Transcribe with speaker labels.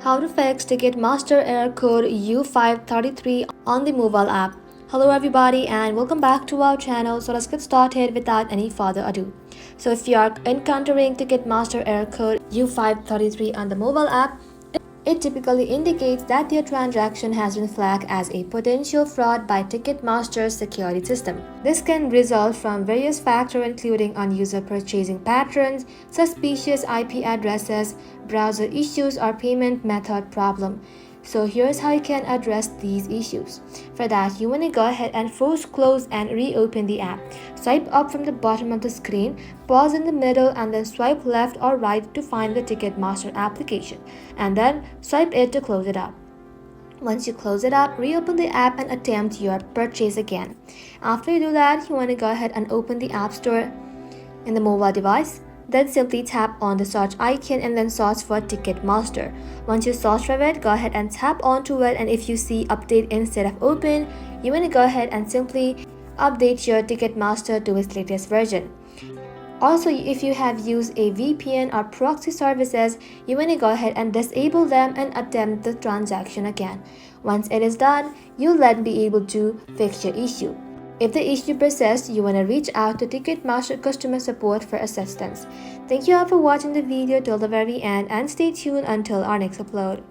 Speaker 1: How to fix Ticketmaster error code U533 on the mobile app. Hello everybody and welcome back to our channel. So let's get started without any further ado. So if you are encountering Ticketmaster error code U533 on the mobile app, it typically indicates that your transaction has been flagged as a potential fraud by Ticketmaster's security system. This can result from various factors including unusual purchasing patterns, suspicious IP addresses, browser issues, or payment method problem. So here's how you can address these issues. For that, you want to go ahead and force close and reopen the app. Swipe up from the bottom of the screen, pause in the middle, and then swipe left or right to find the Ticketmaster application, and then swipe it to close it up. Once you close it up, reopen the app and attempt your purchase again. After you do that, you want to go ahead and open the App Store in the mobile device. Then simply tap on the search icon and then search for Ticketmaster. Once you search for it, go ahead and tap onto it, and if you see update instead of open, you want to go ahead and simply update your Ticketmaster to its latest version. Also, if you have used a VPN or proxy services, you want to go ahead and disable them and attempt the transaction again. Once it is done, you'll then be able to fix your issue. If the issue persists, you want to reach out to Ticketmaster customer support for assistance. Thank you all for watching the video till the very end and stay tuned until our next upload.